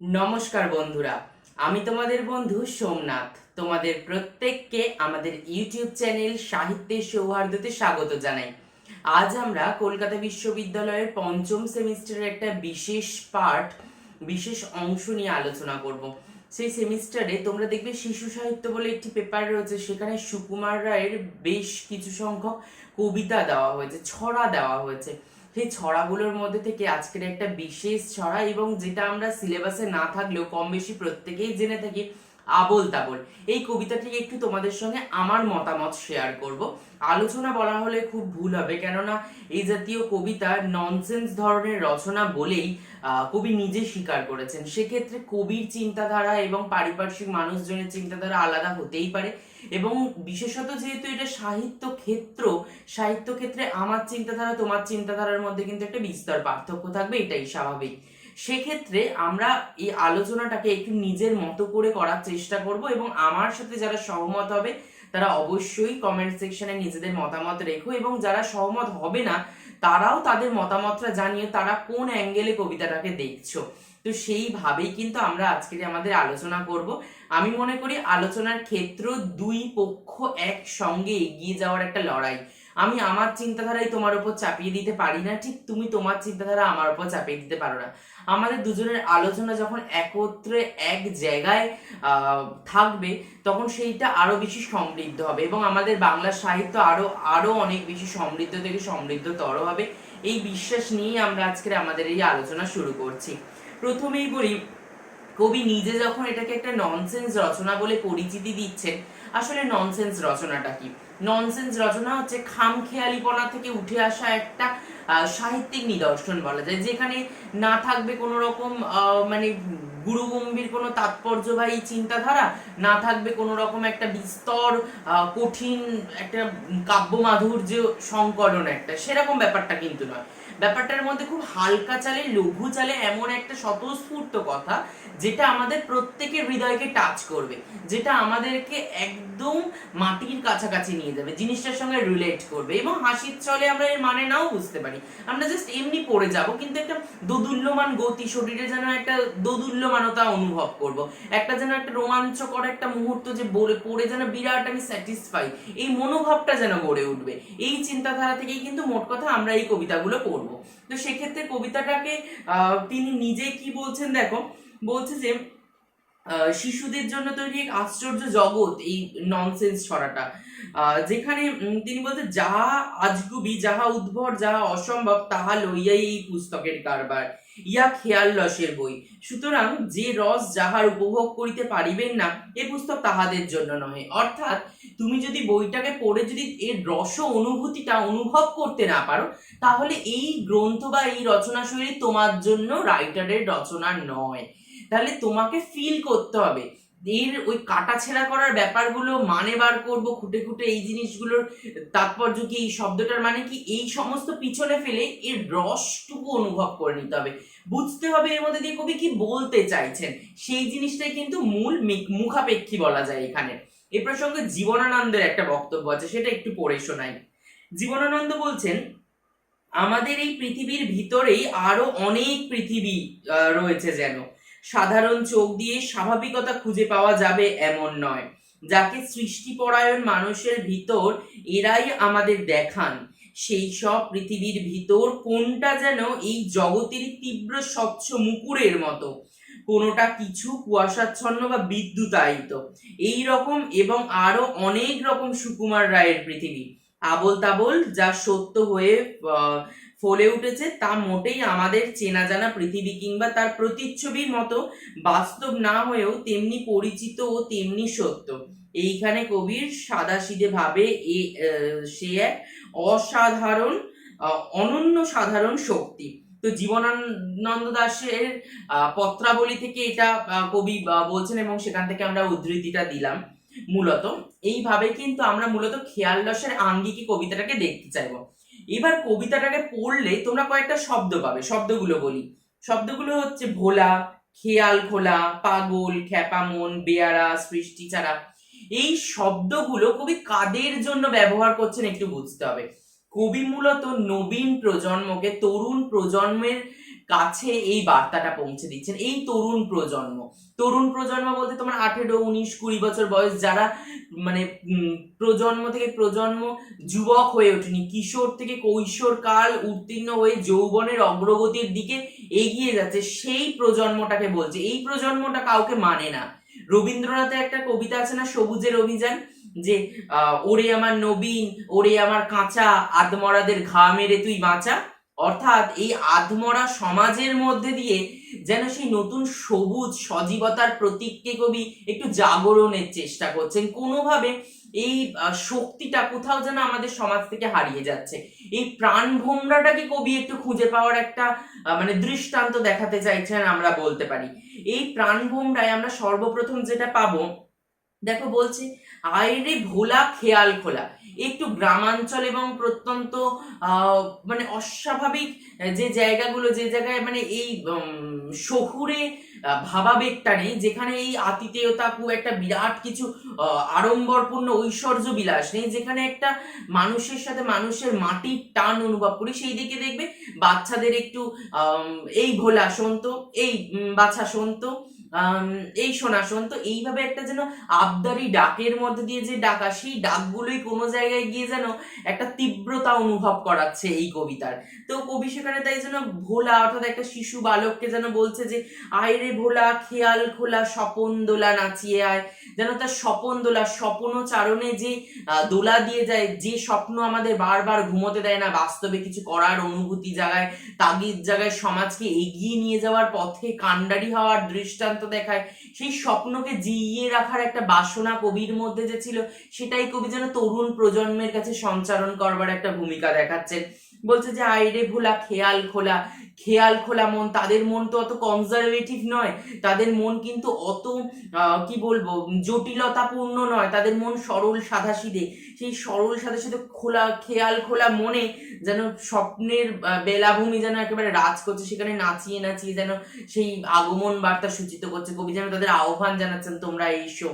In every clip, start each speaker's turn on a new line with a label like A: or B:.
A: নমস্কার বন্ধুরা, আমি তোমাদের বন্ধু সোমনাথ। তোমাদের প্রত্যেককে আমাদের ইউটিউব চ্যানেল সাহিত্যের সৌহার্দ্যতে স্বাগত জানাই। আজ আমরা কলকাতা বিশ্ববিদ্যালয়ের পঞ্চম সেমিস্টারের একটা বিশেষ অংশ নিয়ে আলোচনা করব। সেই সেমিস্টারে তোমরা দেখবে শিশু সাহিত্য বলে একটি পেপার রয়েছে, সেখানে সুকুমার রায়ের বেশ কিছু সংখ্যক কবিতা দেওয়া হয়েছে, ছড়া দেওয়া হয়েছে। সেই ছড়াগুলোর মধ্যে থেকে আজকের একটা বিশেষ ছড়া, এবং যেটা আমরা সিলেবাসে না থাকলেও কম বেশি প্রত্যেকেই জেনে থাকি, আবোল তাবোল। এই কবিতাটিকে একটু তোমাদের সঙ্গে আমার মতামত শেয়ার করব। আলোচনা বলা হলে খুব ভুল হবে, কেননা এই জাতীয় কবিতা ননসেন্স ধরনের রচনা বলেই কবি নিজে স্বীকার করেছেন। সেক্ষেত্রে কবির চিন্তাধারা এবং পারিপার্শ্বিক মানুষজনের চিন্তাধারা আলাদা হতেই পারে, এবং বিশেষত যেহেতু এটা সাহিত্য ক্ষেত্রে আমার চিন্তাধারা তোমার চিন্তাধারার মধ্যে কিন্তু একটা বিস্তর পার্থক্য থাকবে, এটাই স্বাভাবিক। সেক্ষেত্রে আমরা এই আলোচনাটাকে একটু নিজের মতো করে করার চেষ্টা করব, এবং আমার সাথে যারা সহমত হবে তারা অবশ্যই কমেন্ট সেকশনে নিজেদের মতামত রেখো, এবং যারা সহমত হবে না তারাও তাদের মতামতটা জানিয়ে তারা কোন অ্যাঙ্গেলে কবিতাটাকে দেখছো। তো সেইভাবেই কিন্তু আমরা আজকের আমাদের আলোচনা করব। আমি মনে করি আলোচনার ক্ষেত্র দুই পক্ষ একসঙ্গে এগিয়ে যাওয়ার একটা লড়াই। আমি আমার চিন্তাধারাই তোমার উপর চাপিয়ে দিতে পারি না, ঠিক তুমি তোমার চিন্তাধারা আমার উপর চাপিয়ে দিতে পারো না। আমাদের দুজনের আলোচনা যখন একত্রে এক জায়গায় থাকবে, তখন সেইটা আরো বেশি সমৃদ্ধ হবে, এবং আমাদের বাংলা সাহিত্য আরো আরো অনেক বেশি সমৃদ্ধ থেকে সমৃদ্ধতর হবে। এই বিশ্বাস নিয়েই আমরা আজকের আমাদের এই আলোচনা শুরু করছি। প্রথমেই বলি, কবি নিজে যখন এটাকে একটা ননসেন্স রচনা বলে পরিচিতি দিচ্ছেন, আসলে ননসেন্স রচনাটা কি? ননসেন্স রচনা হচ্ছে খামখেয়ালিপনা থেকে উঠে আসা একটা সাহিত্যিক নিদর্শন বলা যায়, যেখানে না থাকবে কোনো রকম মানে গুরুগম্ভীর কোনো তাৎপর্যবাহী চিন্তাধারা, না থাকবে কোনো রকম একটা বিস্তর কঠিন একটা কাব্য মাধুর্য সংকলন, একটা সেরকম ব্যাপারটা কিন্তু নয়। ব্যাপারটার মধ্যে খুব হালকা চালে, লঘু চালে এমন একটা স্বতঃস্ফূর্ত কথা, যেটা আমাদের প্রত্যেকের হৃদয়কে টাচ করবে, যেটা আমাদেরকে একদম মাটির কাছাকাছি নিয়ে যাবে, জিনিসটার সঙ্গে রিলেট করবে, এবং হাসির ছলে আমরা এর মানে নাও বুঝতে পারি। আমরা জাস্ট এমনি পড়ে যাব, কিন্তু একটা দোদুল্যমান গতি, শরীরে যেন একটা দোদুল্যমানতা অনুভব করব, একটা যেন একটা রোমাঞ্চকর একটা মুহূর্ত, যে পড়ে যেন বিরাট আমি স্যাটিসফাই, এই মনোভাবটা যেন গড়ে উঠবে। এই চিন্তাধারা থেকেই কিন্তু মোট কথা আমরা এই কবিতাগুলো পড়বো। তো সেক্ষেত্রে কবিতাটাকে তিনি নিজে কি বলছেন দেখো, বলছে যে শিশুদের জন্য তৈরি এক আশ্চর্য জগৎ এই ননসেন্স ছড়াটা, যেখানে তিনি বলতে, যাহা আজগুবি, যাহা উদ্ভট, যাহা অসম্ভব, তাহা লইয়াই এই পুস্তকের কারবার, ইয়া খেয়াল রসের বই। সুতরাং যে রস যাহার উপভোগ করিতে পারিবেন না, এ পুস্তক তাহাদের জন্য নহে। অর্থাৎ তুমি যদি বইটাকে পড়ে যদি এর রস অনুভূতিটা অনুভব করতে না পারো, তাহলে এই গ্রন্থ বা এই রচনা শৈলী তোমার জন্য রাইটারের রচনা নয়। তাহলে তোমাকে ফিল করতে হবে, এর ওই কাটাছেঁড়া করার ব্যাপারগুলো, মানে বার করব খুঁটে খুঁটে এই জিনিসগুলোর তাৎপর্য কি, এই শব্দটার মানে কি, এই সমস্ত পিছনে ফেলে এর রসটুকু অনুভব করে নিতে হবে, বুঝতে হবে এর মধ্যে দিয়ে কবি কি বলতে চাইছেন। সেই জিনিসটাই কিন্তু মূল মুখাপেক্ষী বলা যায় এখানে। এ প্রসঙ্গে জীবনানন্দের একটা বক্তব্য আছে, সেটা একটু পড়ে শোনাই। জীবনানন্দ বলছেন, আমাদের এই পৃথিবীর ভিতরেই আরো অনেক পৃথিবী রয়েছে, যেন সাধারণ চোখ দিয়ে স্বাভাবিকতা খুঁজে পাওয়া যাবে এমন নয়। যাকে সৃষ্টিপরায়ণ মানুষের ভিতর এরাই আমাদের দেখান, সেই সব পৃথিবীর ভিতর কোনটা যেন এই জগতের তীব্র স্বচ্ছ মুকুরের মতো, কোনোটা কিছু কুয়াশাচ্ছন্ন বা বিদ্যুতায়িত, এই রকম এবং আরো অনেক রকম সুকুমার রায়ের পৃথিবী। আবোল তাবোল যা সত্য হয়ে ফলে উঠেছে, তা মোটেই আমাদের চেনা জানা পৃথিবী কিংবা তার প্রতিচ্ছবির মতো বাস্তব না হয়েও তেমনি পরিচিত ও তেমনি সত্য। এইখানে কবির সাদাসিধে ভাবে সে এক অসাধারণ অনন্য সাধারণ শক্তি। তো জীবনানন্দ দাশের পত্রাবলী থেকে এটা কবি বলছেন, এবং সেখান থেকে আমরা উদ্ধৃতিটা দিলাম। মূলত এইভাবে কিন্তু আমরা মূলত খেয়াল রসের আঙ্গিকে কবিতাটাকে দেখতে চাইবো। এবার কবিতাটাকে পড়লে তোমরা কয়েকটা শব্দ পাবে, শব্দগুলো বলি। শব্দগুলো হচ্ছে ভোলা, খেয়াল খোলা, পাগল, খ্যাপামন, বেয়ারা, সৃষ্টি ছাড়া। এই শব্দগুলো কবি কাদের জন্য ব্যবহার করছেন একটু বুঝতে হবে। কবি মূলত নবীন প্রজন্মকে, তরুণ প্রজন্মের কাছে এই বার্তাটা পৌঁছে দিচ্ছেন। এই তরুণ প্রজন্ম বলতে তোমার 18, 19, 20 বছর বয়স, যারা মানে প্রজন্ম থেকে প্রজন্ম যুবক হয়ে ওঠেনি, কিশোর থেকে কৈশোর কাল উত্তীর্ণ হয়ে যৌবনের অগ্রগতির দিকে এগিয়ে যাচ্ছে, সেই প্রজন্মটাকে বলছে। এই প্রজন্মটা কাউকে মানে না। রবীন্দ্রনাথের একটা কবিতা আছে না, সবুজের অভিযান, যে ওরে আমার নবীন, ওরে আমার কাঁচা, আধমরাদের ঘা মেরে তুই বাঁচা। অর্থাৎ এই আধমরা সমাজের মধ্যে দিয়ে যেন সেই নতুন সবুজ সজীবতার প্রতীককে কবি একটু জাগরণের চেষ্টা করছেন। কোনোভাবে এই শক্তিটা কোথাও যেন আমাদের সমাজ থেকে হারিয়ে যাচ্ছে। এই প্রাণ ভোমরাটাকে কবি একটু খুঁজে পাওয়ার একটা মানে দৃষ্টান্ত দেখাতে চাইছেন, আমরা বলতে পারি। এই প্রাণ ভোমরায় আমরা সর্বপ্রথম যেটা পাবো, দেখো বলছে, আয়রে ভোলা খেয়াল খোলা। একটু গ্রামাঞ্চল এবং প্রত্যন্ত মানে অস্বাভাবিক যে জায়গাগুলো, যে জায়গায় মানে এই শহুরে ভাবাবেগটা নেই, যেখানে এই আতিথেয়তা খুব একটা বিরাট কিছু আড়ম্বরপূর্ণ ঐশ্বর্য বিলাস নেই, যেখানে একটা মানুষের সাথে মানুষের মাটির টান অনুভব করি, সেই দিকে দেখবে বাচ্চাদের একটু এই ভোলা শোন তো, এই বাছা শোন তো, এই শোনা শোন তো, এইভাবে একটা যেন আবদারি ডাকের মধ্যে দিয়ে যে ডাকা, সেই ডাকগুলোই কোনো জায়গায় গিয়ে যেন একটা তীব্রতা অনুভব করাচ্ছে এই কবিতার। তো কবি সেখানে তাই যেন ভোলা অর্থাৎ একটা শিশু বালককে যেন বলছে যে আয়রে ভোলা খেয়াল খোলা স্বপন দোলা নাচিয়ে আয়। যেন তার স্বপন দোলা, স্বপ্ন চারণে যে দোলা দিয়ে যায়, যে স্বপ্ন আমাদের বারবার ঘুমোতে দেয় না, বাস্তবে কিছু করার অনুভূতি জাগায়, তাগিদ জায়গায়, সমাজকে এগিয়ে নিয়ে যাওয়ার পথে কাণ্ডারি হওয়ার দৃষ্টান্ত দেখায়, সেই স্বপ্নকে জিইয়ে রাখার একটা বাসনা কবির মধ্যে যে ছিল, সেটাই কবি যেন তরুণ প্রজন্মের কাছে সঞ্চারণ করবার একটা ভূমিকা দেখাচ্ছেন। বলছে যে আইরে ভোলা খেয়াল খোলা, খেয়াল খোলা মন। তাদের মন তো অত কনজারভেটিভ নয়, তাদের মন কিন্তু অত কি বলবো জটিলতাপূর্ণ নয়, তাদের মন সরল সাধাসিধে। সেই সরল সাধাসিধে খোলা খেয়াল খোলা মনে যেন স্বপ্নের বেলাভূমি যেন একেবারে রাজ করছে, সেখানে নাচিয়ে নাচিয়ে যেন সেই আগমন বার্তা সূচিত করছে। কবি যেন তাদের আহ্বান জানাচ্ছেন, তোমরা এসো।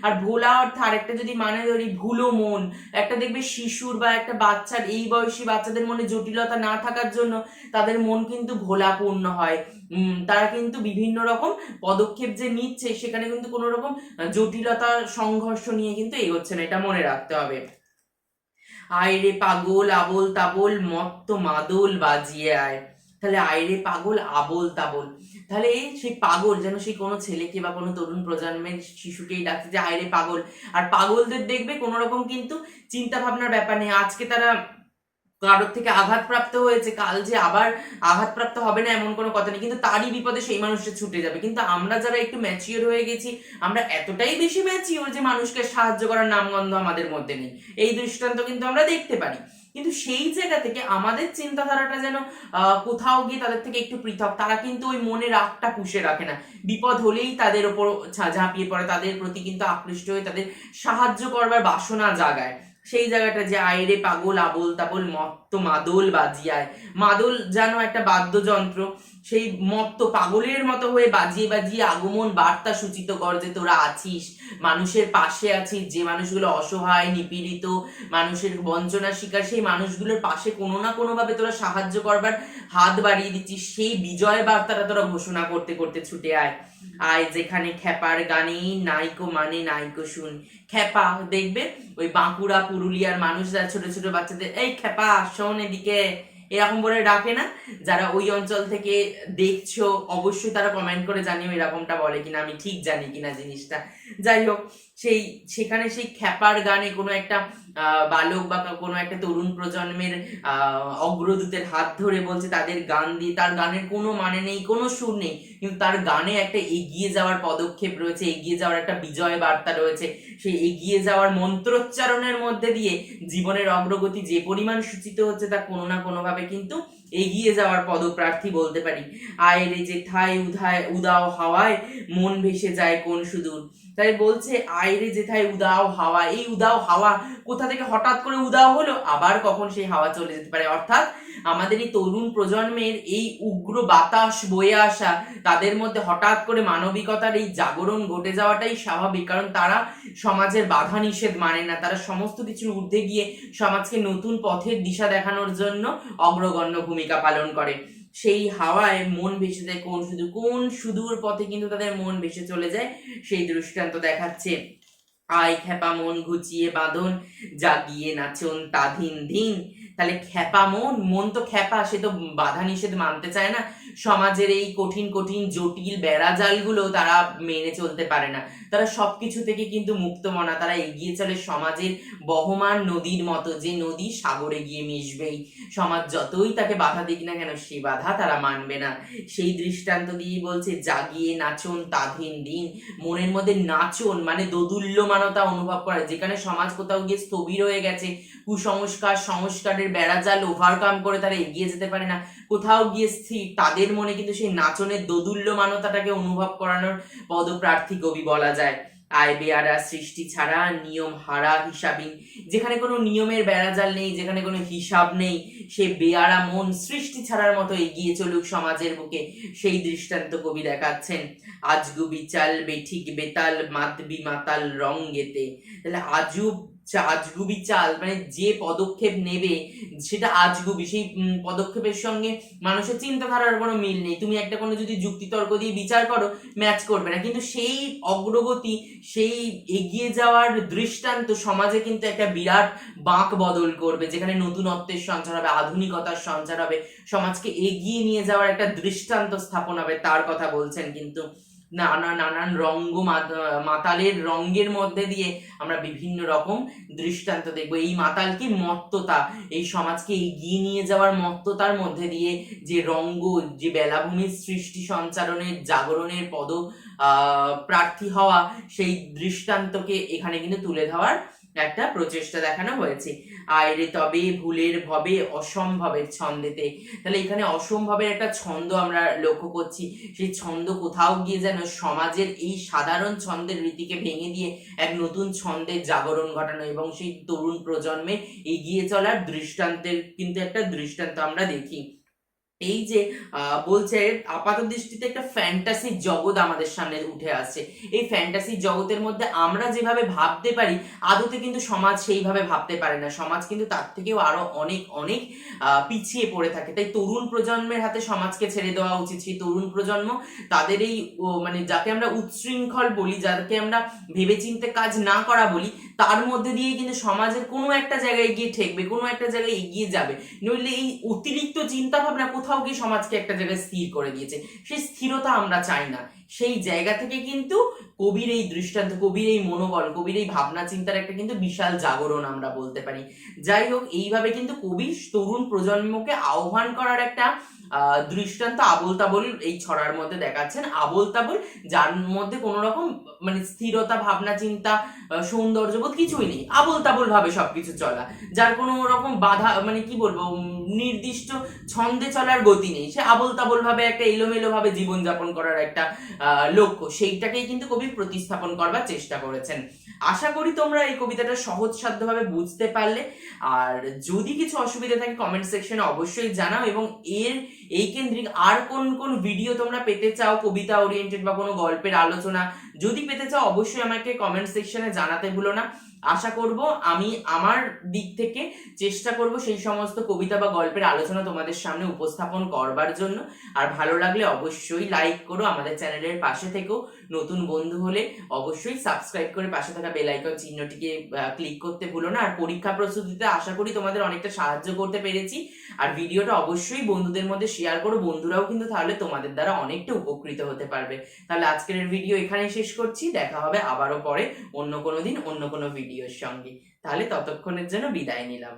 A: আর ভোলা অর্থ আরেকটা যদি মানে ধরি, ভুলো মন। একটা দেখবে শিশুর বা একটা বাচ্চার, এই বয়সী বাচ্চাদের মনে জটিলতা না থাকার জন্য তাদের মন কিন্তু ভোলাপূর্ণ হয়। তারা কিন্তু বিভিন্ন রকম পদক্ষেপ যে নিচ্ছে, সেখানে কিন্তু কোনো রকম জটিলতার সংঘর্ষ নিয়ে কিন্তু এগোচ্ছে না, এটা মনে রাখতে হবে। আয়রে পাগল আবোল তাবোল মত্ত মাদল বাজিয়ে আয়। তাহলে আয়রে পাগল আবোল তাবোল, তাহলে সেই পাগল যেন সেই কোনো ছেলেকে বা কোনো তরুণ প্রজন্মের শিশুকেই ডাকছে যে আয়রে পাগল। আর পাগলদের দেখবে কোনো রকম কিন্তু চিন্তা ভাবনার ব্যাপার নেই। আজকে তারা কারোর থেকে আঘাতপ্রাপ্ত হয়েছে, কাল যে আবার আঘাতপ্রাপ্ত হবে না এমন কোনো কথা নেই, কিন্তু তারই বিপদে সেই মানুষটা ছুটে যাবে। কিন্তু আমরা যারা একটু ম্যাচিওর হয়ে গেছি, আমরা এতটাই বেশি ম্যাচিওর যে মানুষকে সাহায্য করার নামগন্ধ আমাদের মধ্যে নেই। এই দৃষ্টান্ত কিন্তু আমরা দেখতে পারি। কিন্তু সেই জায়গা থেকে আমাদের চিন্তাধারাটা যেন কোথাও গিয়ে তাদের থেকে একটু পৃথক। তারা কিন্তু ওই মনে রাগটা পুষে রাখে না, বিপদ হলেই তাদের ওপর ঝাঁপিয়ে পড়ে, তাদের প্রতি কিন্তু আকৃষ্ট হয়ে তাদের সাহায্য করবার বাসনা জাগায়। সেই জায়গাটা যে আইরে পাগল আবোল তাবোল মত্ত মাদল বাজিয়ায়। মাদল যেন একটা বাদ্যযন্ত্র, সেই মত্ত পাগলের মতো হয়ে বাজিয়ে বাজিয়ে আগমন বার্তা সূচিত কর যে তোরা আছিস, মানুষের পাশে আছিস। যে মানুষগুলো অসহায় নিপীড়িত, মানুষের বঞ্চনার শিকার, সেই মানুষগুলোর পাশে কোনো না কোনো ভাবে তোরা সাহায্য করবার হাত বাড়িয়ে দিচ্ছিস। সেই বিজয় বার্তাটা তোরা ঘোষণা করতে করতে ছুটে আয়। আয় যেখানে খেপার গানে নাইকো মানে নাইকো শুন। খেপা দেখবে ওই বাঁকুড়া পুরুলিয়ার মানুষরা ছোট ছোট বাচ্চাদের এই খেপা শোন এদিকে, এরকম বলে ডাকে না? যারা ওই অঞ্চল থেকে দেখছো অবশ্যই তারা কমেন্ট করে জানিও এরকমটা বলে কিনা, আমি ঠিক জানি কিনা জিনিসটা। যাই হোক, সেখানে সেই খেপার গানে কোনো একটা বালক বা কোনো একটা তরুণ প্রজন্মের অগ্রদূতের হাত ধরে বলছে, তাদের গান দিয়ে, তার গানের কোনো মানে নেই, কোনো সুর নেই, কিন্তু তার গানে একটা এগিয়ে যাওয়ার পদক্ষেপ রয়েছে, এগিয়ে যাওয়ার একটা বিজয় বার্তা রয়েছে। সেই এগিয়ে যাওয়ার মন্ত্রোচ্চারণের মধ্যে দিয়ে জীবনের অগ্রগতি যে পরিমাণ সূচিত হচ্ছে, তা কোনো না কোনো ভাবে কিন্তু এগিয়ে যাওয়ার পদপ্রার্থী বলতে পারি। আয়রে যেথায় উদাও হাওয়ায় মন ভেসে যায় কোন সুদূর। তাই বলছে আয়রে যেথায় উদাও হাওয়া। এই উদাও হাওয়া কোথা থেকে হঠাৎ করে উদাও হলো, আবার কখন সেই হাওয়া চলে যেতে পারে। অর্থাৎ আমাদের এই তরুণ প্রজন্মের এই উগ্র বাতাস বয়ে আসা, তাদের মধ্যে হঠাৎ করে মানবিকতার এই জাগরণ ঘটে যাওয়াটাই স্বাভাবিক। কারণ তারা সমাজের বাধা নিষেধ মানে না, তারা সমস্ত কিছুর ঊর্ধ্বে গিয়ে সমাজকে নতুন পথের দিশা দেখানোর জন্য অগ্রগণ্য ভূমিকা পালন করে। সেই হাওয়ায় মন ভেসে যায় কোন সুদূর পথে কিন্তু তাদের মন ভেসে চলে যায়, সেই দৃষ্টান্ত দেখাচ্ছে। আয় খ্যাপা মন ঘুচিয়ে বাঁধন, জাগিয়ে নাচন তাধিন দিন। তাহলে খ্যাপা মন তো খ্যাপা, সে তো বাধা নিষেধ মানতে চায় না। সমাজের এই কঠিন কঠিন জটিল বেড়াজালগুলো তারা মেনে চলতে পারে না। তারা সবকিছু থেকে কিন্তু মুক্ত মনা, তারা এগিয়ে চলে সমাজের বহমান নদীর মতো, যে নদী সাগরে গিয়ে মিশবেই। সমাজ যতই তাকে বাধা দিক না কেন, সেই বাধা তারা মানবে না। সেই দৃষ্টান্ত দিয়ে বলছে, জাগিয়ে নাচন তাধিন দিন। মনের মধ্যে নাচন মানে দোদুল্যমানতা অনুভব করা, যেখানে সমাজ কোথাও গিয়ে স্থবির হয়ে গেছে, কুসংস্কার সংস্কারের বেড়াজাল ওভারকাম করে তারা এগিয়ে যেতে পারে না, কোথাও গিয়ে স্থির, তাদের মনে কিন্তু সেই নাচনের দোদুল্যমানতাটাকে অনুভব করানোর পদপ্রার্থী কবি বলা যায়। আয় বেয়ারা সৃষ্টি ছাড়া নিয়ম হারা হিসাবহীন। যেখানে কোনো নিয়মের বেড়াজাল নেই, যেখানে কোনো হিসাব নেই, সে বেয়ারা মন সৃষ্টি ছাড়ার মতো এগিয়ে চলুক সমাজের বুকে, সেই দৃষ্টান্ত কবি দেখাচ্ছেন। আজগুবি চাল বেঠিক বেতাল মাতবি মাতাল রঙ্গেতে। তাহলে আজগুবি চাল মানে যে পদক্ষেপ নেবে সেটা আজগুবি, সেই পদক্ষেপের সঙ্গে মানুষের চিন্তাধারার কোনো মিল নেই। তুমি একটা কোনো যদি যুক্তিতর্ক দিয়ে বিচার করো, ম্যাচ করবে না। কিন্তু সেই অগ্রগতি, সেই এগিয়ে যাওয়ার দৃষ্টান্ত সমাজে কিন্তু একটা বিরাট বাঁক বদল করবে, যেখানে নতুনত্বের সঞ্চার হবে, আধুনিকতার সঞ্চার হবে, সমাজকে এগিয়ে নিয়ে যাওয়ার একটা দৃষ্টান্ত স্থাপন হবে, তার কথা বলছেন। কিন্তু নানান মাতালের রঙের মধ্যে দিয়ে আমরা বিভিন্ন রকম দৃষ্টান্ত দেখবো। এই মাতাল কি মত্ততা, এই সমাজকে এগিয়ে নিয়ে যাওয়ার মত্ততার মধ্যে দিয়ে যে রঙ্গ, যে বেলাভূমির সৃষ্টি সঞ্চারণের জাগরণের প্রার্থী হওয়া, সেই দৃষ্টান্তকে এখানে কিন্তু তুলে ধরার একটা প্রচেষ্টা দেখানো হয়েছে। আয়রে তবে ভুলের ভবে অসম্ভবের ছন্দেতে। তাহলে এখানে অসম্ভবের একটা ছন্দ আমরা লক্ষ্য করছি। সেই ছন্দ কোথাও গিয়ে যেন সমাজের এই সাধারণ ছন্দের রীতিকে ভেঙে দিয়ে এক নতুন ছন্দের জাগরণ ঘটানো, এবং সেই তরুণ প্রজন্মে এগিয়ে চলার দৃষ্টান্তের কিন্তু একটা দৃষ্টান্ত আমরা দেখি। এই যে বলছে আপাত দৃষ্টিতে একটা ফ্যান্টাসি জগৎ আমাদের সামনে উঠে আসছে। এই ফ্যান্টাসি জগতের মধ্যে আমরা যেভাবে ভাবতে পারি, আদতে কিন্তু সমাজ সেইভাবে ভাবতে পারে না। সমাজ কিন্তু তার থেকেও আরো অনেক অনেক পিছিয়ে পড়ে থাকে। তাই তরুণ প্রজন্মের হাতে সমাজকে ছেড়ে দেওয়া উচিত। সেই তরুণ প্রজন্ম তাদের এই মানে যাকে আমরা উচ্ছৃঙ্খল বলি, যাকে আমরা ভেবেচিন্তে কাজ না করা বলি, তার মধ্যে দিয়ে কিন্তু সমাজের কোনো একটা জায়গায় গিয়ে ঠেকবে, কোনো একটা জায়গায় এগিয়ে যাবে। নইলে এই অতিরিক্ত চিন্তা ভাবনা কোথাও গিয়ে সমাজকে একটা জায়গায় স্থির করে দিয়েছে। সেই স্থিরতা আমরা চাই না। সেই জায়গা থেকে কিন্তু কবির এই দৃষ্টান্ত, কবির এই মনোবল, কবির এই ভাবনা চিন্তার একটা কিন্তু বিশাল জাগরণ আমরা বলতে পারি। যাই হোক, এইভাবে কিন্তু কবি তরুণ প্রজন্মকে আহ্বান করার একটা দৃষ্টান্ত আবোল তাবোল এই ছড়ার মধ্যে দেখাচ্ছেন। আবোল তাবোল, যার মধ্যে কোনো রকম মানে স্থিরতা, ভাবনা চিন্তা, সৌন্দর্যবোধ কিছুই নেই, আবোল তাবোল ভাবে সবকিছু চলা, যার কোনো রকম বাধা মানে কি বলবো নির্দিষ্ট ছন্দে চলার গতি নেই, সে আবোল তাবোল ভাবে একটা এলোমেলো ভাবে জীবনযাপন করার একটা লক্ষ্য, সেইটাকেই কিন্তু কবি প্রতিস্থাপন করবার চেষ্টা করেছেন। আশা করি তোমরা এই কবিতাটা সহজসাধ্যভাবে বুঝতে পারলে। আর যদি কিছু অসুবিধা থাকে কমেন্ট সেকশনে অবশ্যই জানাও, এবং এই কেন্দ্রিক আর কোন কোন ভিডিও তোমরা পেতে চাও, কবিতা ওরিয়েন্টেড বা কোনো গল্পের আলোচনা যদি পেতে চাও, অবশ্যই আমাকে কমেন্ট সেকশনে জানাতে ভুলো না। আশা করব আমি আমার দিক থেকে চেষ্টা করব সেই সমস্ত কবিতা বা গল্পের আলোচনা তোমাদের সামনে উপস্থাপন করবার জন্য। আর ভালো লাগলে অবশ্যই লাইক করো, আমাদের চ্যানেলের পাশে থেকো। নতুন বন্ধু হলে অবশ্যই সাবস্ক্রাইব করে পাশে থাকা বেল আইকন চিহ্নটিকে ক্লিক করতে ভুলো না। আর পরীক্ষা প্রস্তুতিতে আশা করি তোমাদের অনেকটা সাহায্য করতে পেরেছি। আর ভিডিওটা অবশ্যই বন্ধুদের মধ্যে শেয়ার করো, বন্ধুরাও কিন্তু তাহলে তোমাদের দ্বারা অনেকটা উপকৃত হতে পারবে। তাহলে আজকের ভিডিও এখানেই শেষ করছি, দেখা হবে আবারও পরে অন্য কোনো দিন অন্য কোনো ভিডিওর সঙ্গে। তাহলে ততক্ষণের জন্য বিদায় নিলাম।